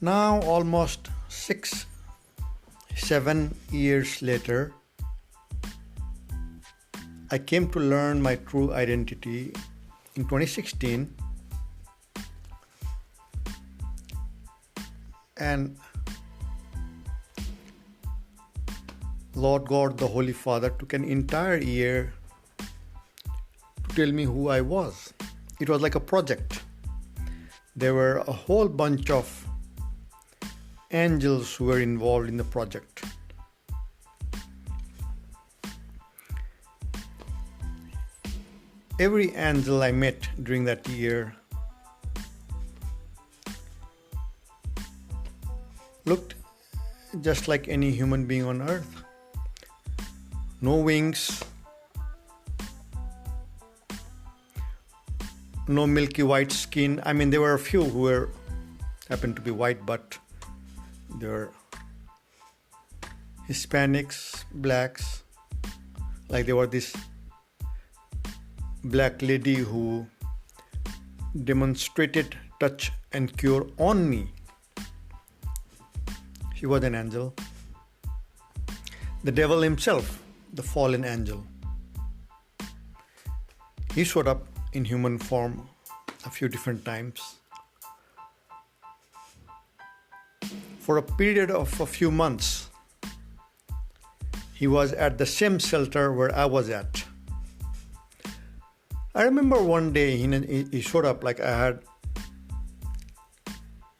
Now, almost 7 years later, I came to learn my true identity in 2016, and Lord God, the Holy Father, took an entire year to tell me who I was. It was like a project. There were a whole bunch of angels who were involved in the project. Every angel I met during that year looked just like any human being on earth. No wings, no milky white skin. I mean, there were a few who happened to be white, but there were Hispanics, blacks. Like there were this black lady who demonstrated touch and cure on me. She was an angel. The devil himself, the fallen angel. He showed up in human form a few different times. For a period of a few months, he was at the same shelter where I was at. I remember one day he showed up like I had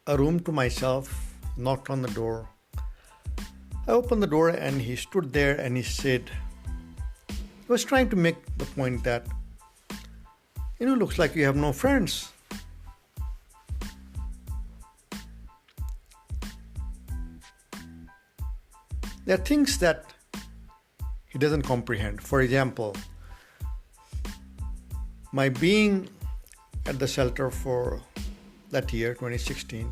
a room to myself, knocked on the door. I opened the door and he stood there and he said, he was trying to make the point that, looks like you have no friends. There are things that he doesn't comprehend. For example, my being at the shelter for that year, 2016,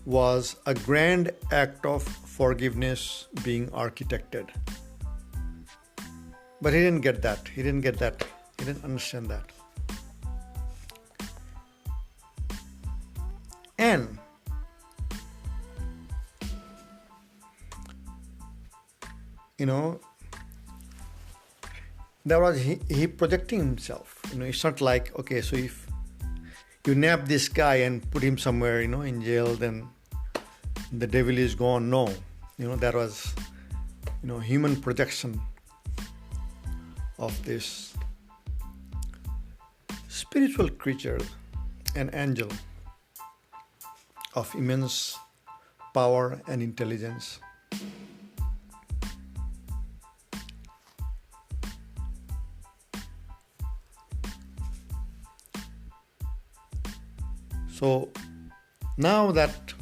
was a grand act of forgiveness being architected. But he didn't get that. He didn't understand that. And that was he projecting himself. It's not like, okay, so if you nab this guy and put him somewhere, in jail, then the devil is gone. No, that was, human projection of this spiritual creature, an angel of immense power and intelligence. So now that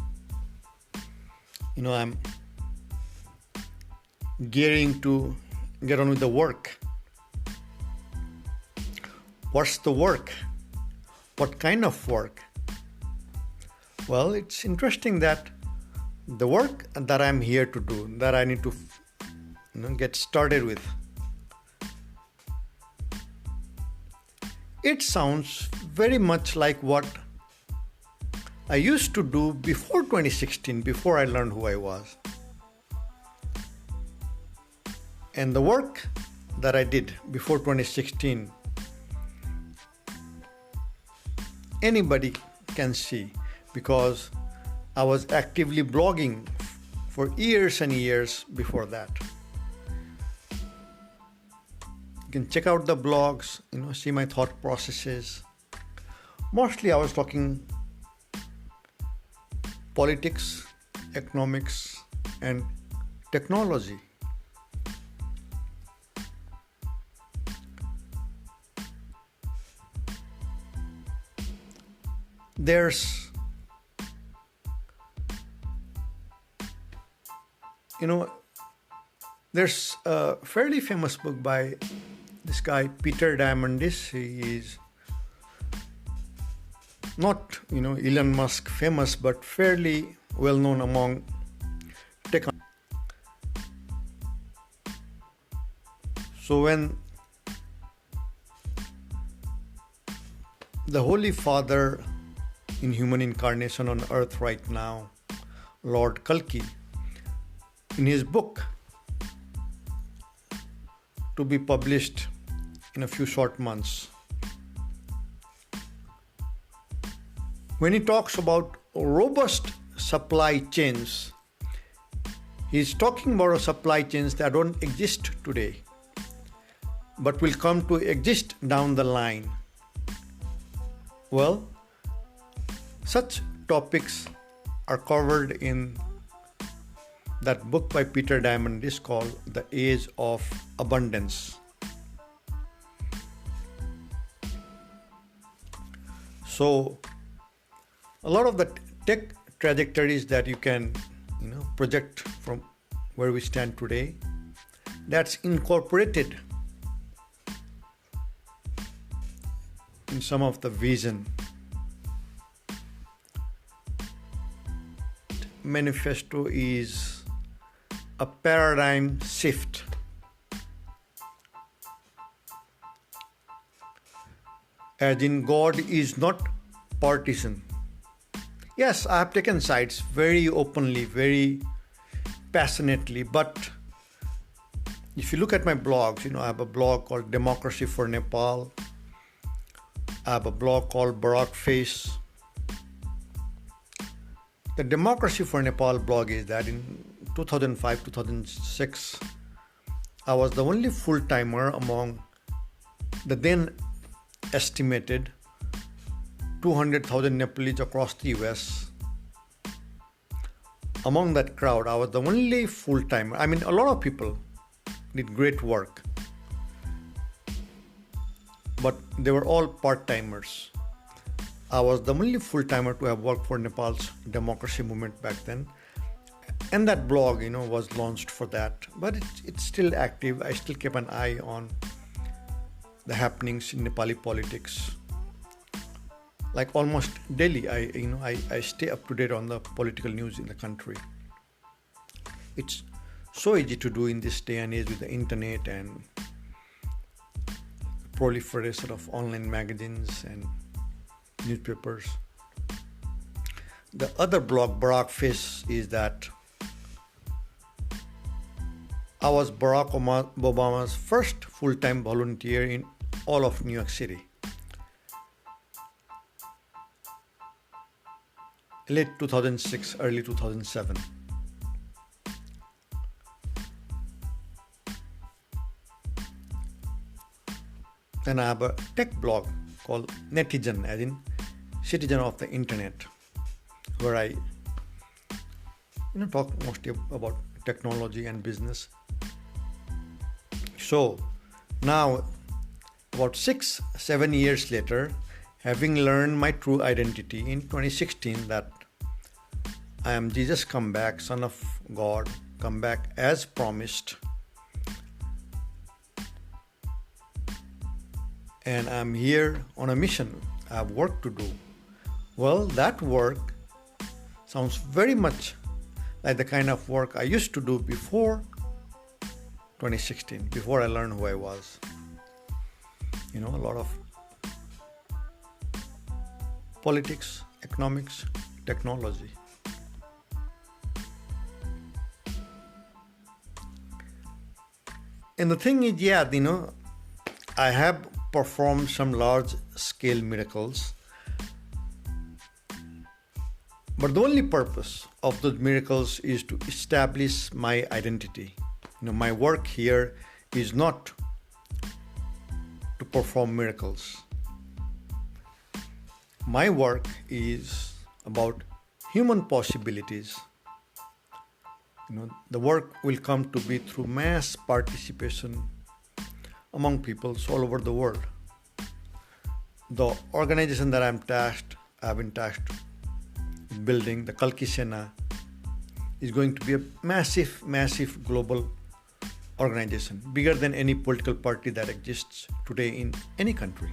I'm gearing to get on with the work. What's the work? What kind of work? Well, it's interesting that the work that I'm here to do, that I need to get started with, it sounds very much like what I used to do before 2016, before I learned who I was. And the work that I did before 2016, anybody can see, because I was actively blogging for years and years before that. You can check out the blogs, see my thought processes. Mostly I was talking politics, economics, and technology. There's, there's a fairly famous book by this guy, Peter Diamandis. He is not, Elon Musk famous, but fairly well known among tech. So when the Holy Father in human incarnation on earth right now, Lord Kalki, in his book to be published in a few short months. When he talks about robust supply chains, he's talking about supply chains that don't exist today, but will come to exist down the line. Well, such topics are covered in that book by Peter Diamond is called The Age of Abundance. So, a lot of the tech trajectories that you can project from where we stand today, that's incorporated in some of the vision. Manifesto is a paradigm shift. As in, God is not partisan. Yes, I have taken sides very openly, very passionately, but if you look at my blogs, I have a blog called Democracy for Nepal. I have a blog called Barak Face. The Democracy for Nepal blog is that in 2005-2006, I was the only full-timer among the then estimated 200,000 Nepalese across the US. Among that crowd, I was the only full-timer. I mean, a lot of people did great work, but they were all part-timers. I was the only full-timer to have worked for Nepal's democracy movement back then. And that blog, was launched for that. But it's still active. I still keep an eye on the happenings in Nepali politics. Like almost daily, I stay up to date on the political news in the country. It's so easy to do in this day and age with the internet and proliferation of online magazines and newspapers. The other blog, Barak Face, is that I was Barack Obama's first full-time volunteer in all of New York City. Late 2006, early 2007. And I have a tech blog called Netizen, as in citizen of the internet, where I talk mostly about technology and business. So now, about 6-7 years later, having learned my true identity in 2016, that I am Jesus come back, Son of God, come back as promised, and I'm here on a mission. I have work to do. Well, that work sounds very much like the kind of work I used to do before 2016, before I learned who I was. A lot of politics, economics, technology. And the thing is, I have performed some large-scale miracles, but the only purpose of those miracles is to establish my identity. My work here is not to perform miracles. My work is about human possibilities. The work will come to be through mass participation among peoples all over the world. The organization that I've been tasked with building, the Kalki Sena, is going to be a massive, massive global organization, bigger than any political party that exists today in any country.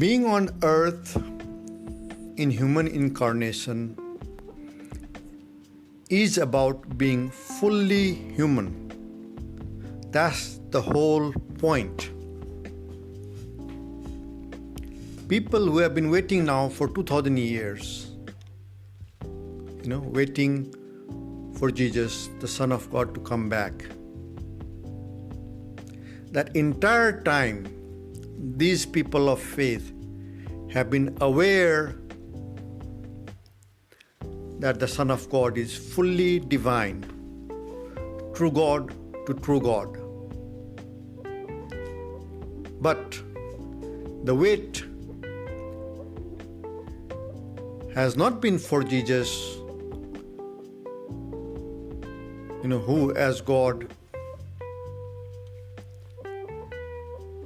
Being on earth in human incarnation is about being fully human. That's the whole point. People who have been waiting now for 2000 years, waiting for Jesus, the Son of God, to come back. That entire time, these people of faith have been aware that the Son of God is fully divine, true God to true God. But the wait has not been for Jesus, who as God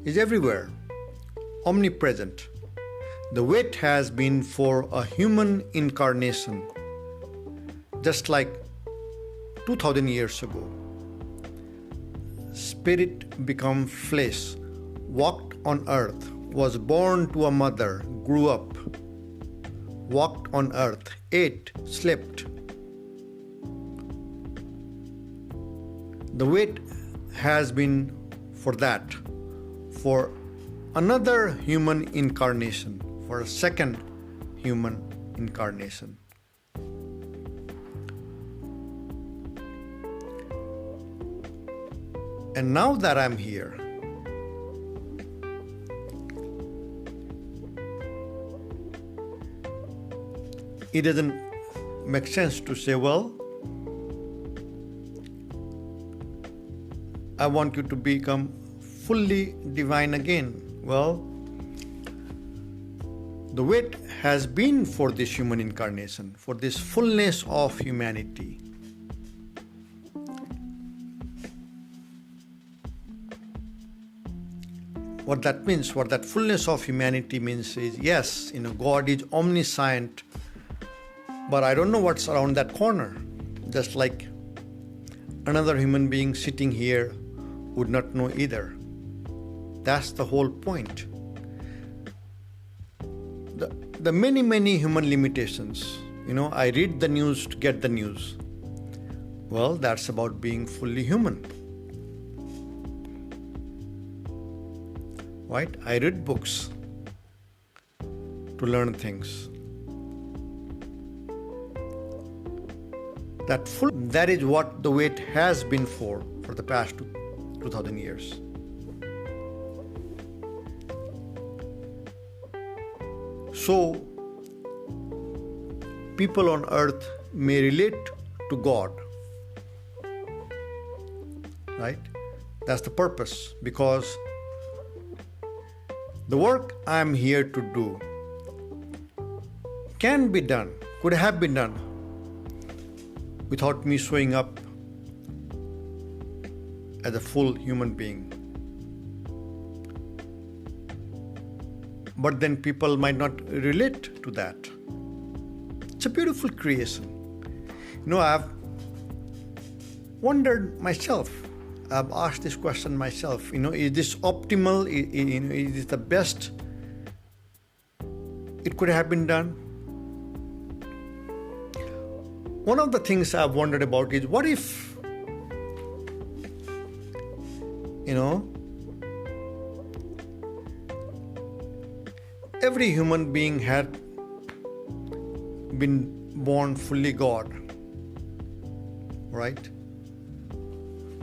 is everywhere, omnipresent. The wait has been for a human incarnation, just like 2000 years ago. Spirit become flesh, walked on earth, was born to a mother, grew up, walked on earth, ate, slept. The wait has been for that, for another human incarnation, for a second human incarnation. And now that I'm here, it doesn't make sense to say, well, I want you to become fully divine again. Well, the wait has been for this human incarnation, for this fullness of humanity. What that means, what that fullness of humanity means is, yes, God is omniscient, but I don't know what's around that corner. Just like another human being sitting here would not know either. That's the whole point. The many human limitations. I read the news to get the news. Well, that's about being fully human. Right? I read books to learn things. That is what the wait has been for the past 2000 years. So, people on earth may relate to God. Right? That's the purpose, because the work I'm here to do can be done, could have been done without me showing up as a full human being. But then people might not relate to that. It's a beautiful creation. I've wondered myself. I've asked this question myself. Is this optimal? Is this the best it could have been done? One of the things I've wondered about is, what if, every human being had been born fully God, right?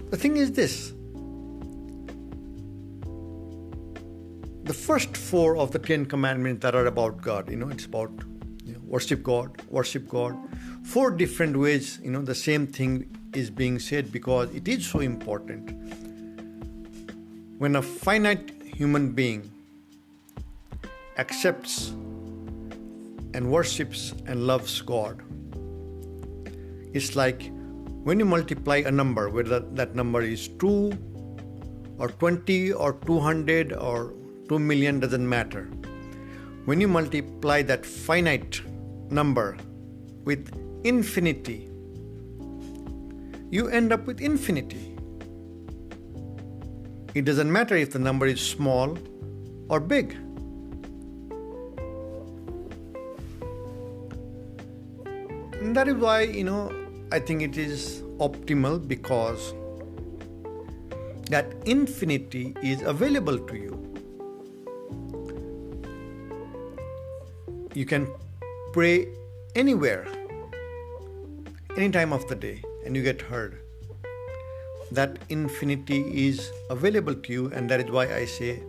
The thing is this: the first 4 of the 10 commandments that are about God, it's about worship God. 4 different ways, the same thing is being said, because it is so important. When a finite human being accepts and worships and loves God, it's like when you multiply a number, whether that number is 2 or 20 or 200 or 2 million, doesn't matter. When you multiply that finite number with infinity, you end up with infinity. It doesn't matter if the number is small or big. And that is why, I think it is optimal, because that infinity is available to you. You can pray anywhere, any time of the day, and you get heard. That infinity is available to you, and that is why I say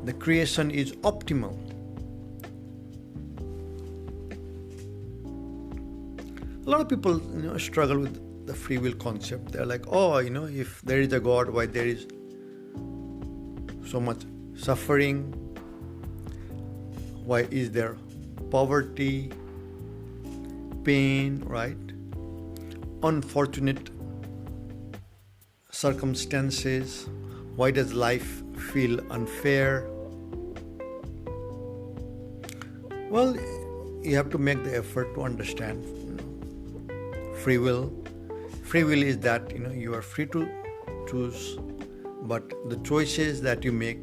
the creation is optimal. A lot of people struggle with the free will concept. They're like, if there is a God, why there is so much suffering? Why is there poverty, pain, right? Unfortunate circumstances. Why does life feel unfair? Well, you have to make the effort to understand free will. Free will is that you are free to choose, but the choices that you make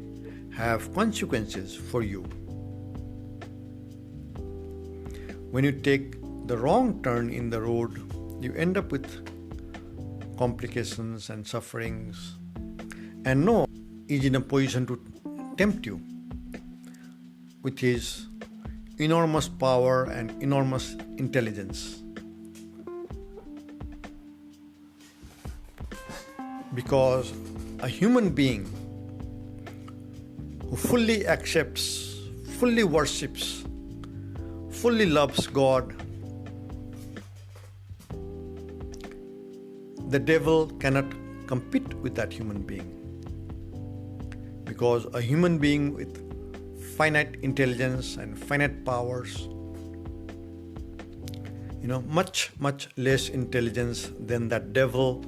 have consequences for you. When you take the wrong turn in the road, you end up with complications and sufferings. And no is in a position to tempt you with his enormous power and enormous intelligence. Because a human being who fully accepts, fully worships, fully loves God, the devil cannot compete with that human being. Because a human being with finite intelligence and finite powers, much, much less intelligence than that devil,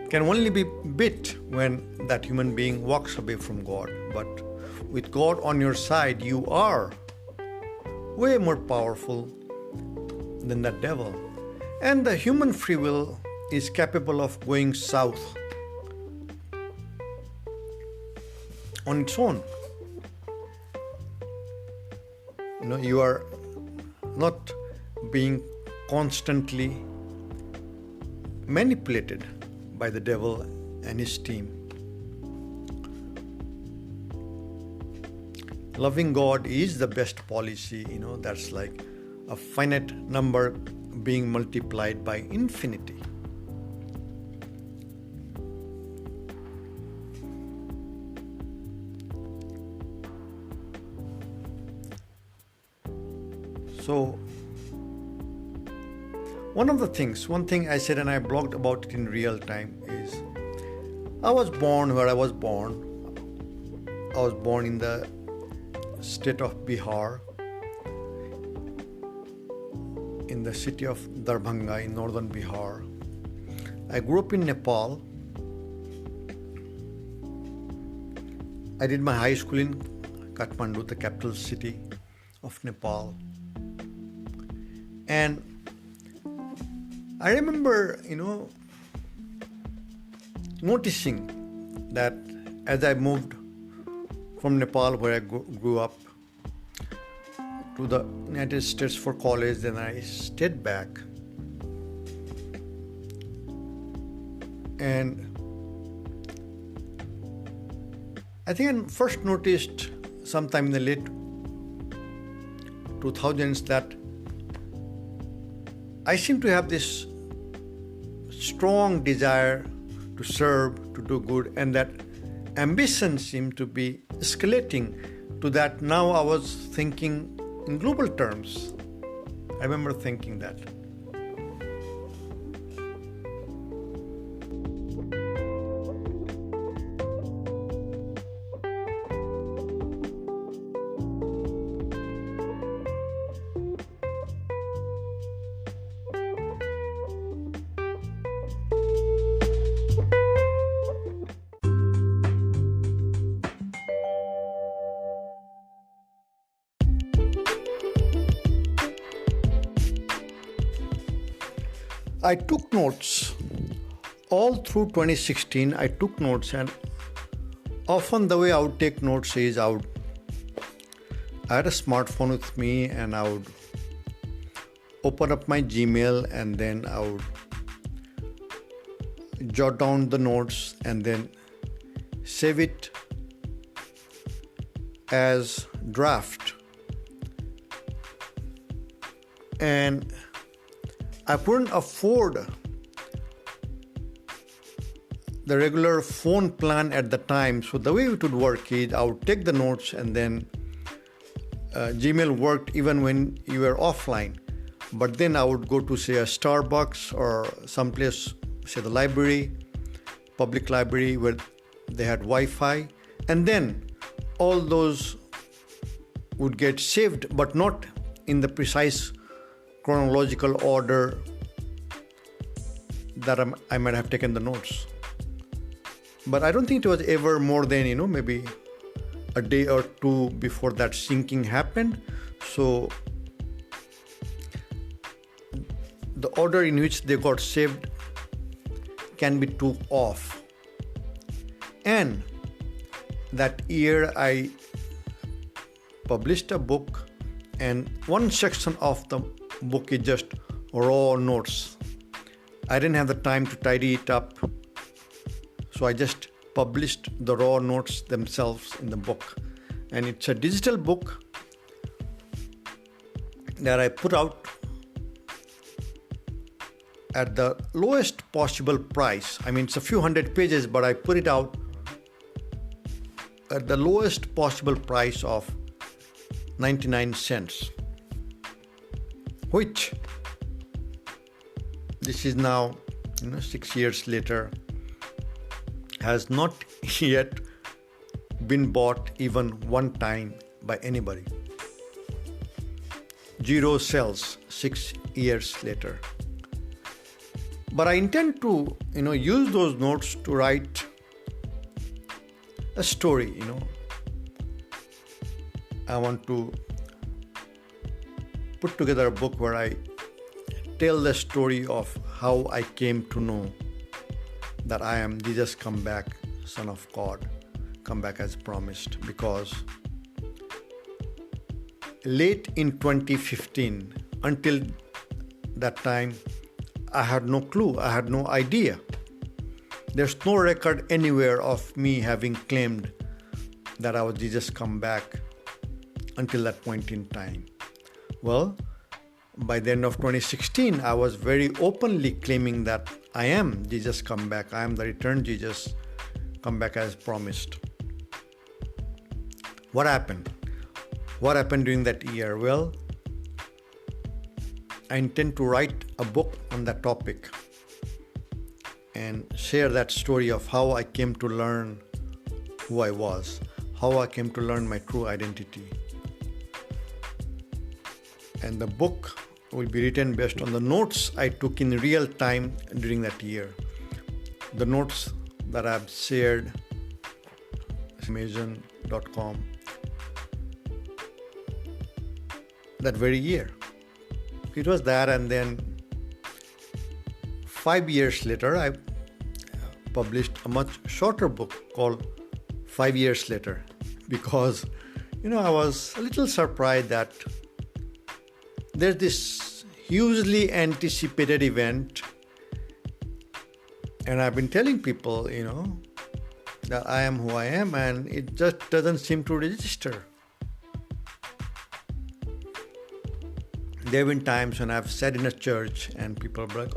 can only be beat when that human being walks away from God. But with God on your side, you are way more powerful than that devil. And the human free will is capable of going south on its own. You are not being constantly manipulated by the devil and his team. Loving God is the best policy, that's like a finite number being multiplied by infinity. So, one thing I said, and I blogged about it in real time, is I was born where I was born. I was born in the state of Bihar, in the city of Darbhanga in northern Bihar. I grew up in Nepal. I did my high school in Kathmandu, the capital city of Nepal. And I remember, noticing that as I moved from Nepal, where I grew up, to the United States for college, then I stayed back. And I think I first noticed sometime in the late 2000s that I seem to have this strong desire to serve, to do good, and that ambition seemed to be escalating to that. Now I was thinking in global terms. I remember thinking that. I took notes all through 2016. I took notes, and often the way I would take notes is I had a smartphone with me, and I would open up my Gmail, and then I would jot down the notes and then save it as draft. And I couldn't afford the regular phone plan at the time. So the way it would work is I would take the notes, and then Gmail worked even when you were offline. But then I would go to, say, a Starbucks or someplace, say the library, public library, where they had Wi-Fi, and then all those would get saved, but not in the precise chronological order that I might have taken the notes. But I don't think it was ever more than, maybe a day or two before that syncing happened. So the order in which they got saved can be too off. And that year I published a book, and one section of the book is just raw notes. I didn't have the time to tidy it up, so I just published the raw notes themselves in the book. And it's a digital book that I put out at the lowest possible price. I mean, it's a few hundred pages, but I put it out at the lowest possible price of 99 cents, which this is now, 6 years later, has not yet been bought even one time by anybody. 0 sales 6 years later. But I intend to, use those notes to write a story, I want to put together a book where I tell the story of how I came to know that I am Jesus come back, Son of God, come back as promised. Because late in 2015, until that time, I had no clue, I had no idea. There's no record anywhere of me having claimed that I was Jesus come back until that point in time. Well, by the end of 2016, I was very openly claiming that I am Jesus come back. I am the returned Jesus come back as promised. What happened? What happened during that year? Well, I intend to write a book on that topic and share that story of how I came to learn who I was, how I came to learn my true identity. And the book will be written based on the notes I took in real time during that year. The notes that I've shared Amazon.com that very year. It was that, and then 5 years later, I published a much shorter book called 5 Years Later, because, I was a little surprised that there's this hugely anticipated event, and I've been telling people, that I am who I am, and it just doesn't seem to register. There have been times when I've sat in a church and people are like,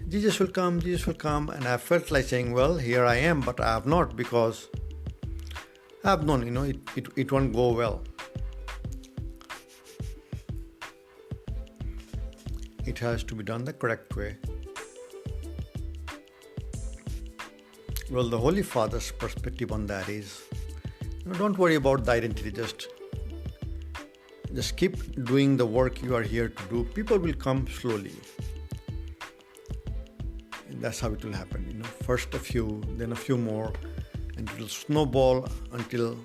Jesus will come, Jesus will come. And I felt like saying, well, here I am, but I have not, because I have known, it won't go well. It has to be done the correct way. Well, the Holy Father's perspective on that is, don't worry about the identity, just keep doing the work you are here to do. People will come slowly. And that's how it will happen. First a few, then a few more, and it will snowball until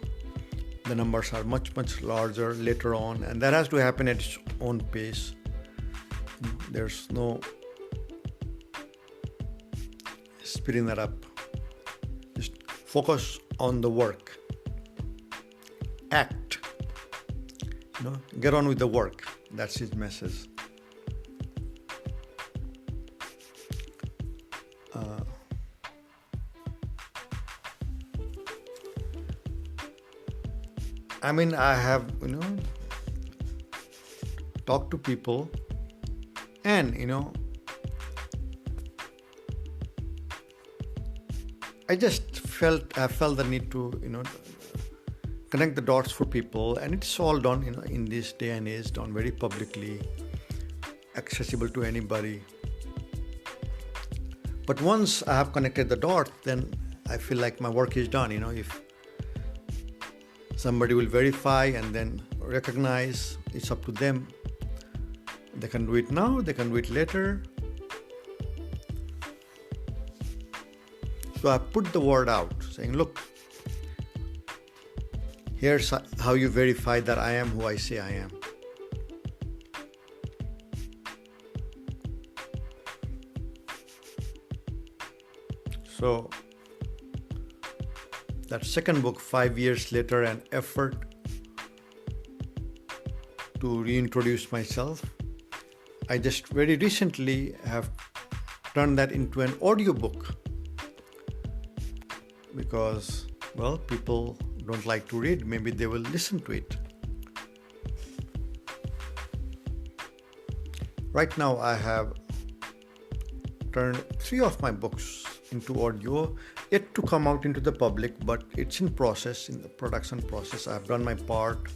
the numbers are much, much larger later on. And that has to happen at its own pace. There's no speeding that up. Just focus on the work. Act. Get on with the work. That's his message. I have, talked to people, and, I felt the need to, connect the dots for people, and it's all done, in this day and age, done very publicly, accessible to anybody. But once I have connected the dots, then I feel like my work is done. If somebody will verify and then recognize, it's up to them. They can do it now, they can do it later. So I put the word out saying, look, here's how you verify that I am who I say I am. So that second book, 5 years later, an effort to reintroduce myself, I just very recently have turned that into an audiobook because, well, people don't like to read. Maybe they will listen to it. Right now I have turned 3 of my books into audio, yet to come out into the public, but it's in process, in the production process. I've done my part.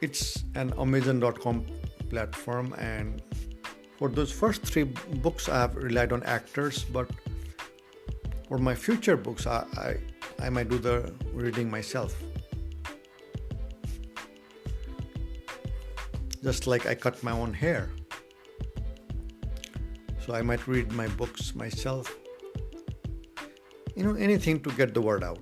It's an Amazon.com platform, and for those first 3 books I have relied on actors, but for my future books I might do the reading myself. Just like I cut my own hair. So I might read my books myself. Anything to get the word out.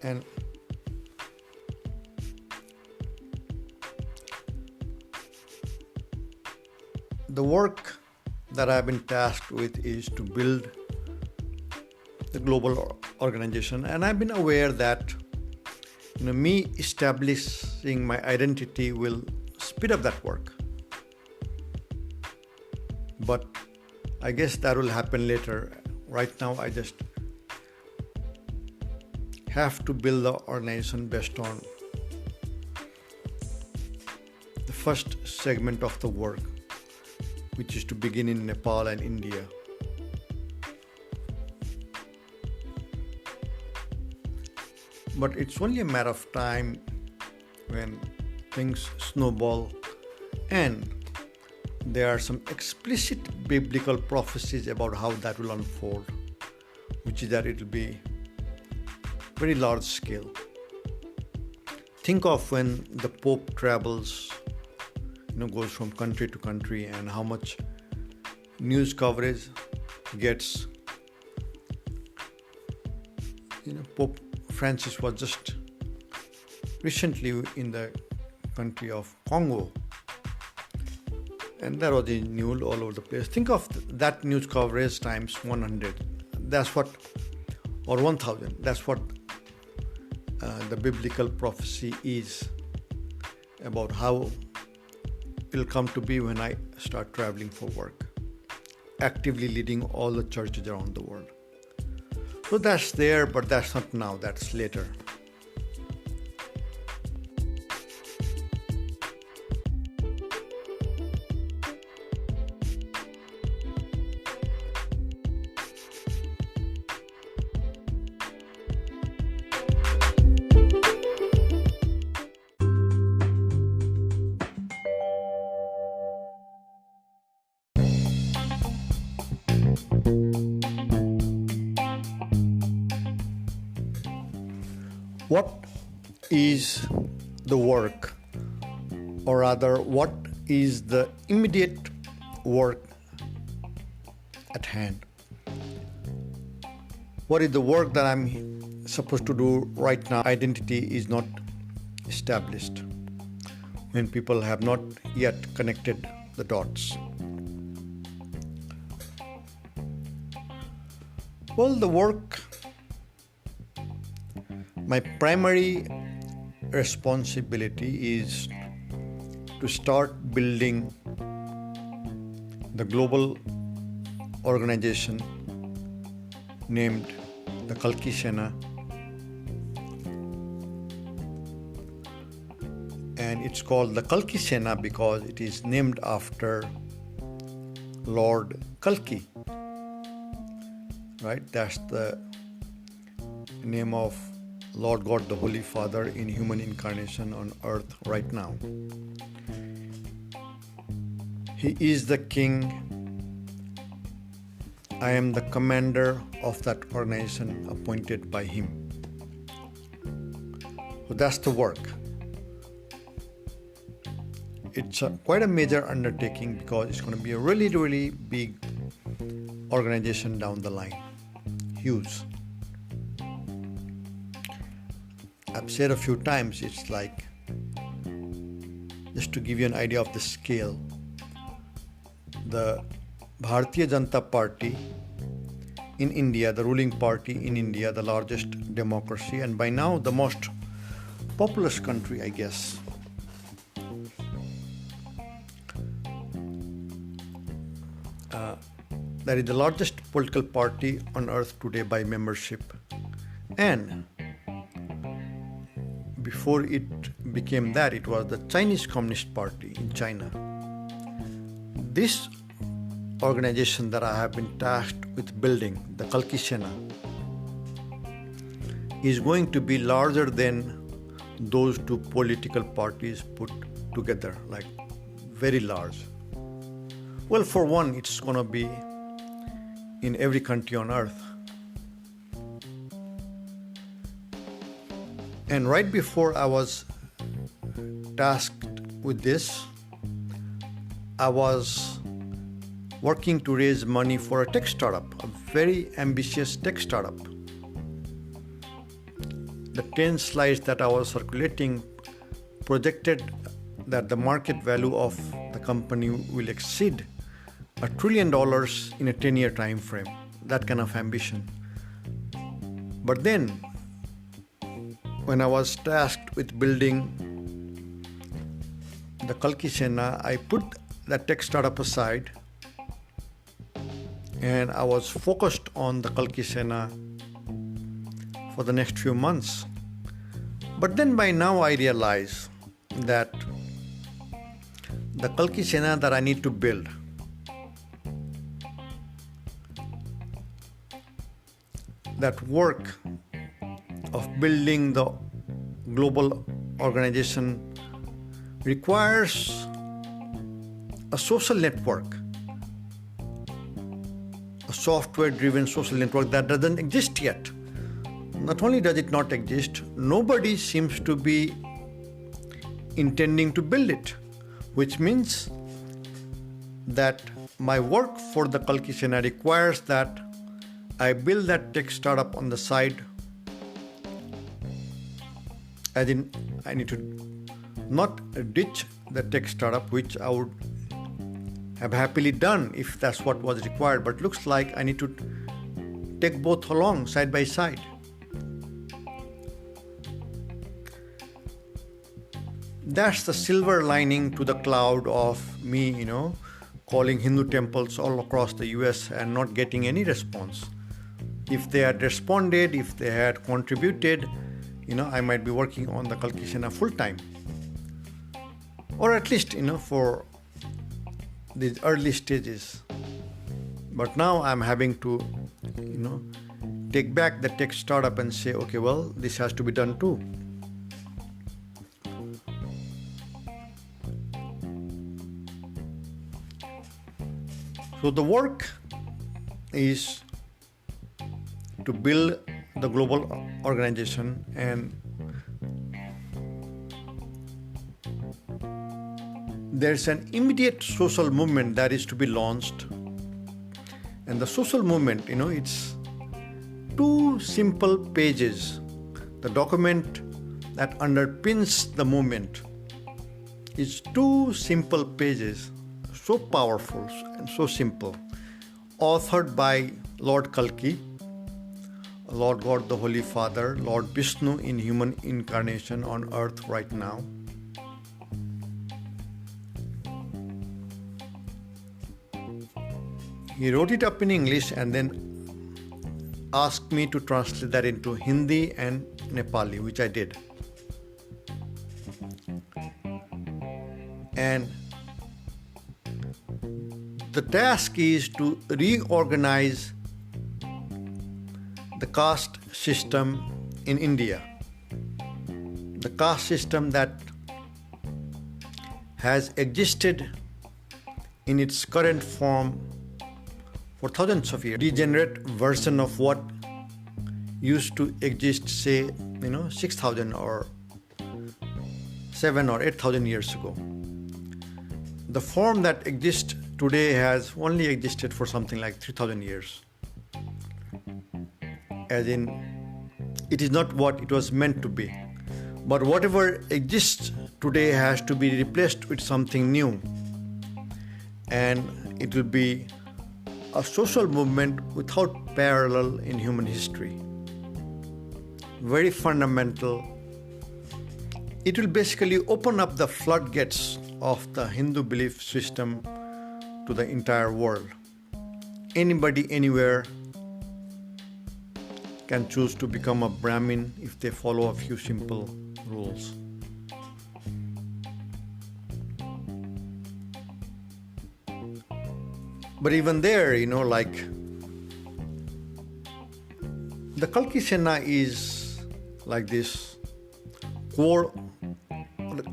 And the work that I've been tasked with is to build the global organization, and I've been aware that me establishing my identity will speed up that work. But I guess that will happen later. Right now I just have to build the organization based on the first segment of the work, which is to begin in Nepal and India. But it's only a matter of time when things snowball, and there are some explicit biblical prophecies about how that will unfold, which is that it will be very large scale. Think of when the Pope travels, goes from country to country, and how much news coverage gets. Pope Francis was just recently in the country of Congo, and there was the news all over the place. Think of that news coverage times 100. That's what, or 1,000. That's what the biblical prophecy is about how it will come to be when I start traveling for work, actively leading all the churches around the world. So that's there, but that's not now, that's later. What is the work, or rather, what is the immediate work at hand? What is the work that I'm supposed to do right now? Identity is not established when people have not yet connected the dots. Well, the work, my primary responsibility is to start building the global organization named the Kalki Sena, and it's called the Kalki Sena because it is named after Lord Kalki, right? That's the name of Lord God, the Holy Father in human incarnation on earth right now. He is the king. I am the commander of that organization appointed by him. So that's the work. It's quite a major undertaking because it's going to be a really, really big organization down the line. Huge. I've said a few times, it's like, just to give you an idea of the scale, the Bharatiya Janata Party in India, the ruling party in India, the largest democracy, and by now the most populous country, I guess. That is the largest political party on earth today by membership. And before it became that, it was the Chinese Communist Party in China. This organization that I have been tasked with building, the Kalki Sena, is going to be larger than those two political parties put together, like very large. Well, for one, it's going to be in every country on earth. And right before I was tasked with this, I was working to raise money for a tech startup, a very ambitious tech startup. The 10 slides that I was circulating projected that the market value of the company will exceed $1 trillion in a 10-year time frame. That kind of ambition. But then, when I was tasked with building the Kalki Sena, I put that tech startup aside and I was focused on the Kalki Sena for the next few months. But then by now I realize that the Kalki Sena that I need to build, that work of building the global organization requires a social network, a software-driven social network that doesn't exist yet. Not only does it not exist, nobody seems to be intending to build it, which means that my work for the Kalki Sena requires that I build that tech startup on the side. As in, I need to not ditch the tech startup, which I would have happily done if that's what was required, but looks like I need to take both along side by side. That's the silver lining to the cloud of me, calling Hindu temples all across the US and not getting any response. If they had responded, if they had contributed, I might be working on the Kalki Sena full time. Or at least, for these early stages. But now I'm having to, take back the tech startup and say, okay, well, this has to be done too. So the work is to build the global organization, and there's an immediate social movement that is to be launched. And the social movement, it's 2 simple pages. The document that underpins the movement is two simple pages, so powerful and so simple, authored by Lord Kalki, Lord God the Holy Father, Lord Vishnu in human incarnation on earth right now. He wrote it up in English and then asked me to translate that into Hindi and Nepali, which I did. And the task is to reorganize the caste system in India. The caste system that has existed in its current form for thousands of years. Degenerate version of what used to exist, say, 6,000 or 7 or 8,000 years ago. The form that exists today has only existed for something like 3,000 years. As in, it is not what it was meant to be. But whatever exists today has to be replaced with something new. And it will be a social movement without parallel in human history. Very fundamental. It will basically open up the floodgates of the Hindu belief system to the entire world. Anybody, anywhere can choose to become a Brahmin if they follow a few simple rules. But even there, the Kalki Sena is like this core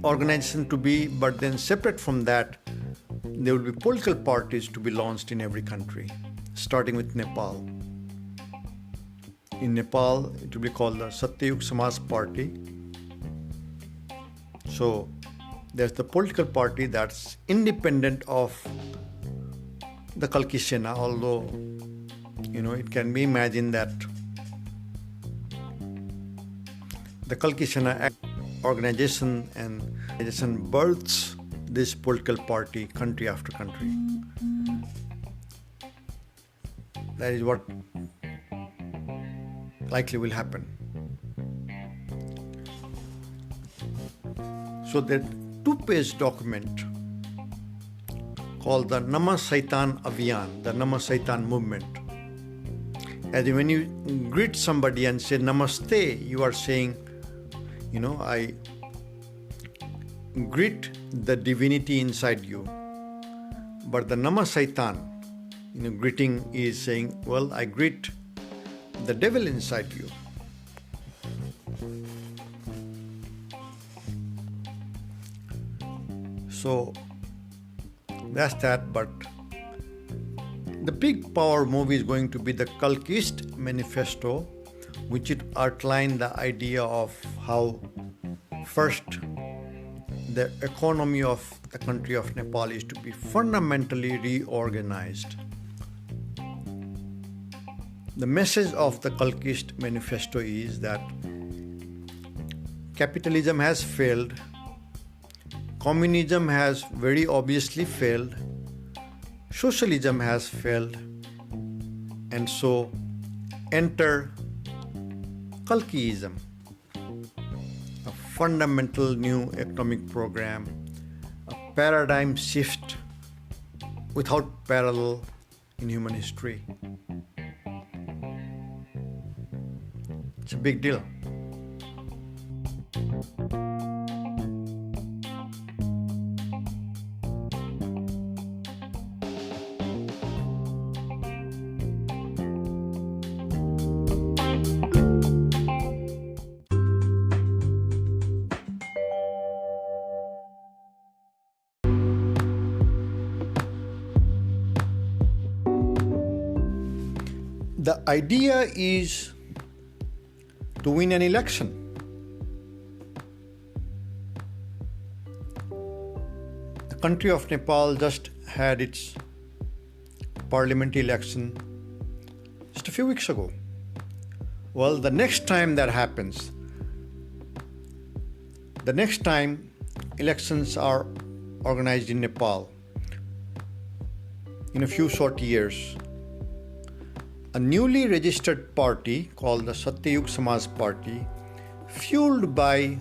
organization to be, but then separate from that, there will be political parties to be launched in every country, starting with Nepal. In Nepal, it will be called the Satyayug Samaj Party. So there's the political party that's independent of the Kalki Sena, although, it can be imagined that the Kalki Sena organization births this political party country after country. That is what likely will happen. So that two-page document called the Namah Saitan Abhiyan, the Namah Saitan movement. As when you greet somebody and say Namaste, you are saying, I greet the divinity inside you. But the Namah Saitan, greeting is saying, well, I greet the devil inside you. So that's that, but the big power movie is going to be the Kalkist Manifesto, which it outlined the idea of how first the economy of the country of Nepal is to be fundamentally reorganized. The message of the Kalkist Manifesto is that capitalism has failed, communism has very obviously failed, socialism has failed, and so enter Kalkiism, a fundamental new economic program, a paradigm shift without parallel in human history. It's a big deal. The idea is to win an election. The country of Nepal just had its parliamentary election just a few weeks ago. Well, the next time that happens, The next time elections are organized in Nepal, in a few short years, a newly registered party called the Satyayug Samaj Party, fueled by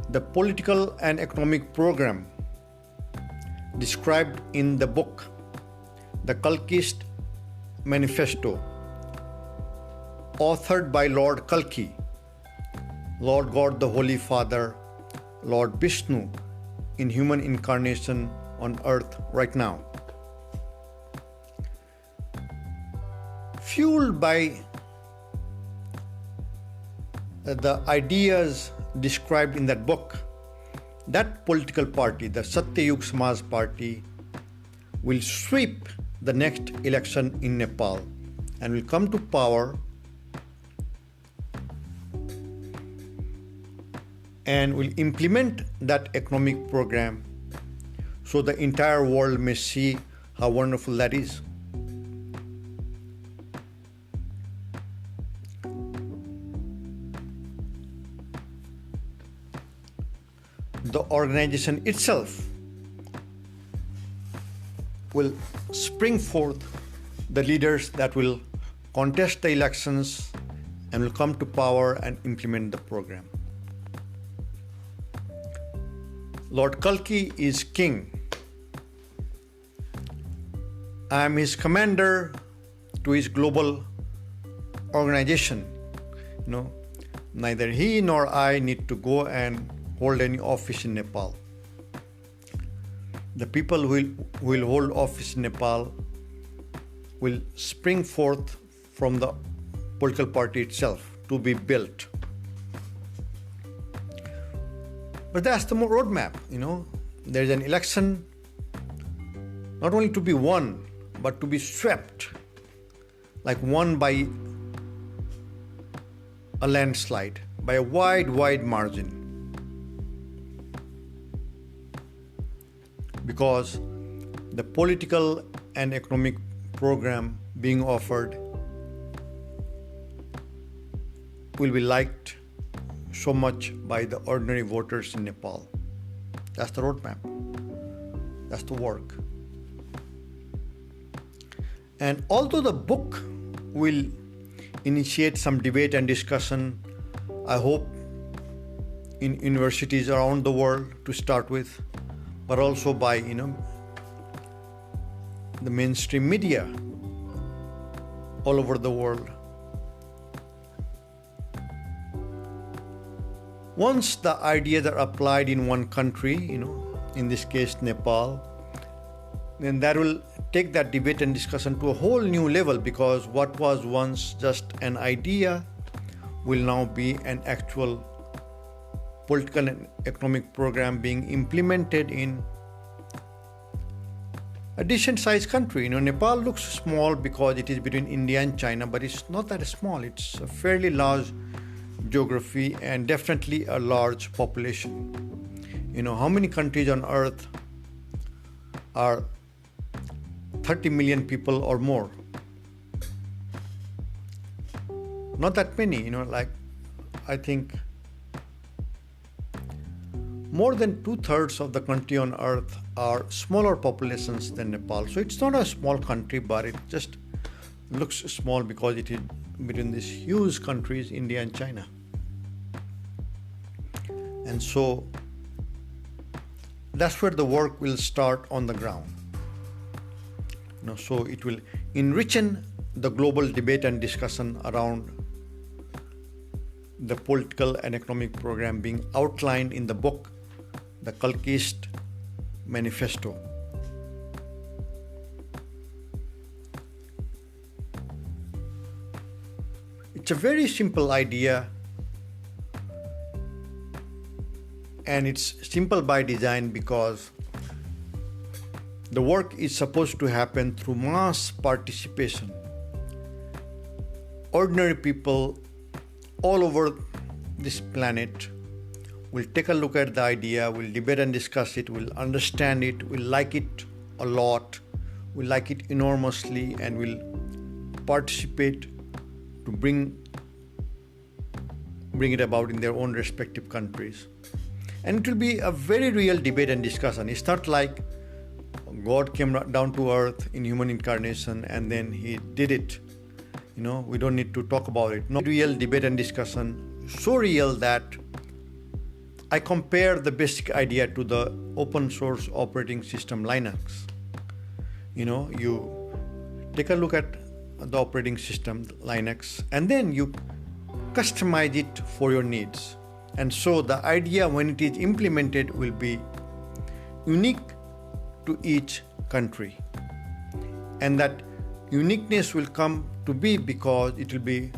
the political and economic program described in the book, The Kalkist Manifesto, authored by Lord Kalki, Lord God the Holy Father, Lord Vishnu in human incarnation on earth right now. Fueled by the ideas described in that book, that political party, the Satyayug Samaj Party, will sweep the next election in Nepal and will come to power and will implement that economic program so the entire world may see how wonderful that is. The organization itself will spring forth the leaders that will contest the elections and will come to power and implement the program. Lord Kalki is king. I am his commander to his global organization. Neither he nor I need to go and hold any office in Nepal. The people who will hold office in Nepal will spring forth from the political party itself to be built. But that's the roadmap, There's an election not only to be won, but to be swept, like won by a landslide, by a wide margin. Because the political and economic program being offered will be liked so much by the ordinary voters in Nepal. That's the roadmap. That's the work. And although the book will initiate some debate and discussion, I hope in universities around the world to start with, but also by the mainstream media all over the world. Once the ideas are applied in one country, in this case Nepal, then that will take that debate and discussion to a whole new level, because what was once just an idea will now be an actual political and economic program being implemented in a decent sized country. Nepal looks small because it is between India and China, but it's not that small. It's a fairly large geography and definitely a large population. How many countries on earth are 30 million people or more? Not that many, I think more than 2/3 of the country on earth are smaller populations than Nepal. So it's not a small country, but it just looks small because it is between these huge countries, India and China. And so that's where the work will start on the ground. So it will enrich the global debate and discussion around the political and economic program being outlined in the book, The Kalkist Manifesto. It's a very simple idea, and it's simple by design because the work is supposed to happen through mass participation. Ordinary people all over this planet will take a look at the idea, will debate and discuss it, will understand it, will like it a lot, will like it enormously, and will participate to bring bring it about in their own respective countries. And it will be a very real debate and discussion. It's not like God came down to earth in human incarnation and then he did it. We don't need to talk about it. No, real debate and discussion, so real that I compare the basic idea to the open source operating system Linux. You take a look at the operating system Linux and then you customize it for your needs. And so the idea, when it is implemented, will be unique to each country. And that uniqueness will come to be because it will be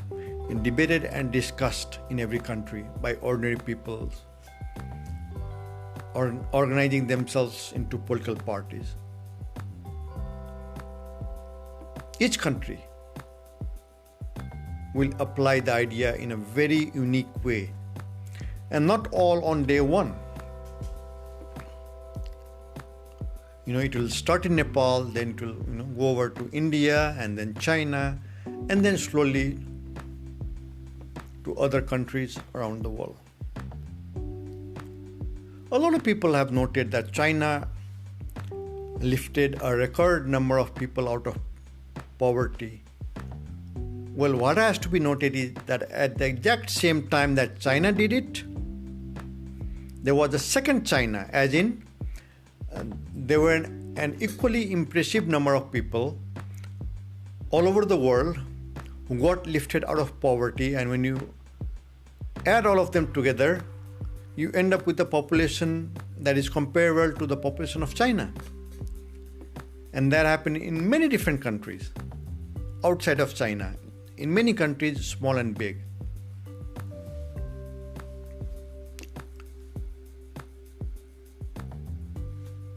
debated and discussed in every country by ordinary people or organizing themselves into political parties. Each country will apply the idea in a very unique way, and not all on day one. It will start in Nepal, then it will go over to India and then China, and then slowly to other countries around the world. A lot of people have noted that China lifted a record number of people out of poverty. Well, what has to be noted is that at the exact same time that China did it, there was a second China, as in there were an equally impressive number of people all over the world who got lifted out of poverty, and when you add all of them together, you end up with a population that is comparable to the population of China. And that happened in many different countries outside of China, in many countries, small and big.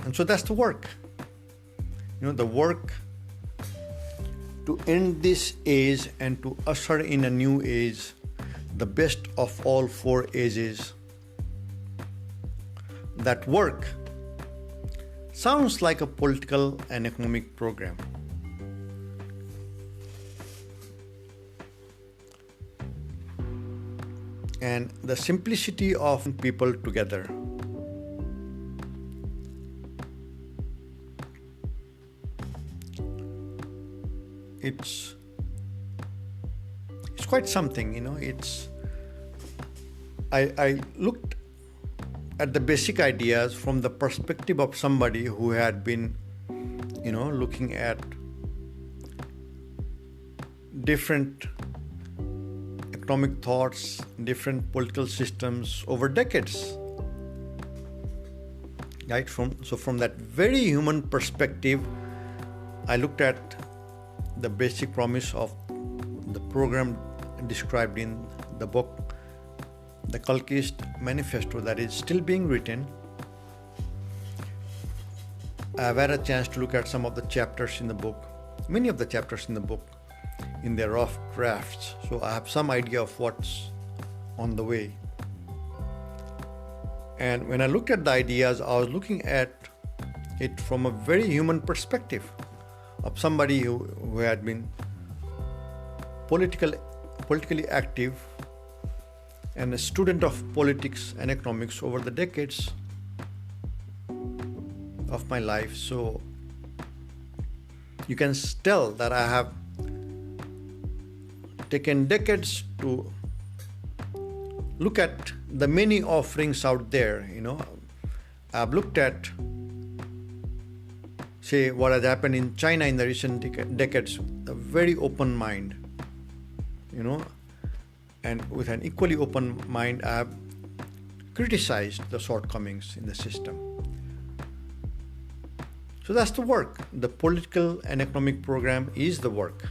And so that's the work. The work to end this age and to usher in a new age, the best of all four ages. That work sounds like a political and economic program. And the simplicity of people together. It's quite something, I looked at the basic ideas from the perspective of somebody who had been, looking at different economic thoughts, different political systems over decades. Right? From that very human perspective, I looked at the basic promise of the program described in the book, The Kalkist Manifesto, that is still being written. I've had a chance to look at some of the chapters in the book, many of the chapters in the book, in their rough drafts. So I have some idea of what's on the way. And when I looked at the ideas, I was looking at it from a very human perspective of somebody who had been politically active and a student of politics and economics over the decades of my life. So you can tell that I have taken decades to look at the many offerings out there. I've looked at, say, what has happened in China in the recent decades with a very open mind, and with an equally open mind, I have criticized the shortcomings in the system. So that's the work. The political and economic program is the work.